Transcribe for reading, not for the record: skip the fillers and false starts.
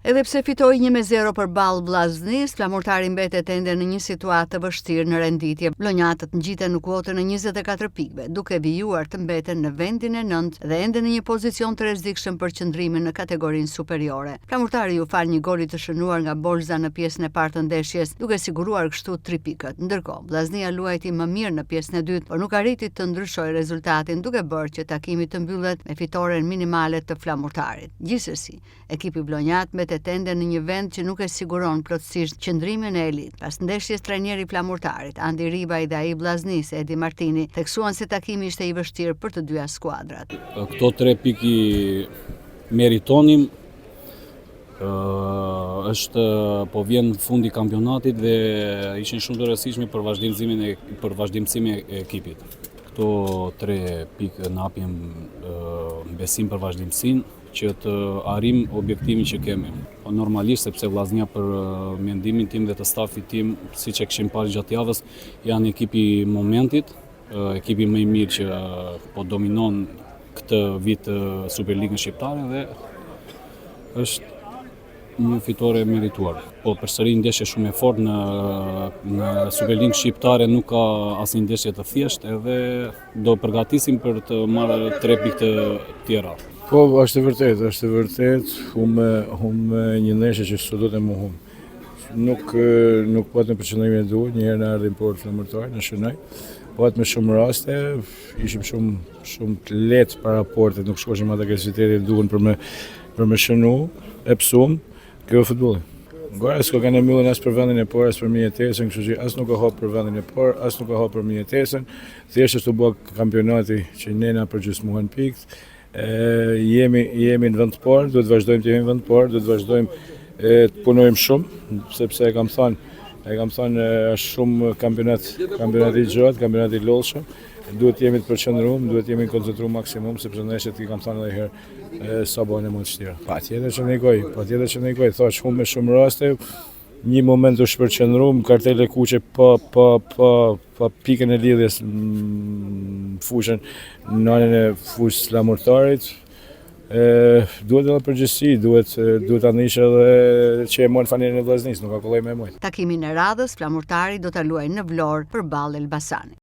Edhe pse fitoi 1-0 përballë Vllaznisë, flamurtari mbetet ende në një situatë të vështirë në renditje. Vlonjatët ngjiten në kuotën e 24 pikëve, duke vijuar të mbeten në vendin e 9 dhe ende në një pozicion të rrezikshëm për qëndrimin në kategorinë superiore. Flamurtari u fal një gol i të shënuar nga Borza në pjesën e parë të ndeshjes, duke siguruar kështu 3 pikët. Ndërkohë, Vllaznia luajti më mirë në pjesën e dytë, por nuk arriti të ndryshojë rezultatin, duke bërë që takimi të mbyllet me fitoren minimale të flamurtarit. Gjithsesi, ekipi vlonjat mbetet ende në një vend që nuk e siguron plotësisht qëndrimin e elitë. Pas ndeshjes, trajneri i flamurtarit, Andi Ribaj dhe ai i Vllaznisë, Edi Martini, theksuan se takimi ishte i vështirë për të dyja skuadrat. Këto 3 pikë meritonim, është po vjen fundi kampionatit dhe ishin shumë të rëndësishme për vazhdimsimin e ekipit. Këto 3 pikë na japin besim për vazhdimsinë, që të arrim objektivin që kemi. Normalisht, sepse Vllaznia për mendimin tim dhe të stafit tim, siç e kishim parë gjatë javës, janë ekipi i momentit, ekipi më i mirë që po dominon këtë vit Superligën shqiptare dhe është një fitore merituar. Po përsëri ndeshje shumë e fortë në Superligën shqiptare, nuk ka asnjë ndeshje të thjeshtë edhe do përgatisim për të marrë 3 pikë të tjera. Po, është e vërtet, humë një ndeshje që s'do të më humë. Nuk patëm për qëndrimin e duhur, njëherë na erdhi por flamurtar në shënoj. Patëm me shumë raste, ishim shumë të lehtë para portit, nuk shkoshim atë agresivitetin e duhur për me shënu, e psum, kjo futbolli. Gara s'ka kanë mbyllën as për vendin e parë, as për mjetesën, kështu që as nuk ka hap për vendin e parë, as nuk ka hap për mjetesën. Thjesht është u bë kampionati që ne na përgjysmuan pikë. Jemi në vend të parë, duhet vazhdojmë të jemi në vend të parë, duhet vazhdojmë të punojmë shumë, sepse e kam thënë është shumë kampionat i gjatë, kampionat i lodhshëm. Duhet jemi të përqendruar, duhet jemi të koncentruar maksimum, sepse ndeshjet i kam thënë edhe herë sa bën më të vështira. Patjetër që negoj, thash humbë me shumë raste. Një moment është përqendruar, kartele kuqe pa pikën e lidhjes fushën në anën e fushës flamurtarit. Duhet edhe përgjegjësi, duhet ta nish edhe që e mund fanën e Vllaznisë, nuk ka kollaj më. Takimin e radhës, flamurtari do ta luajë në Vlorë përballë Elbasanit.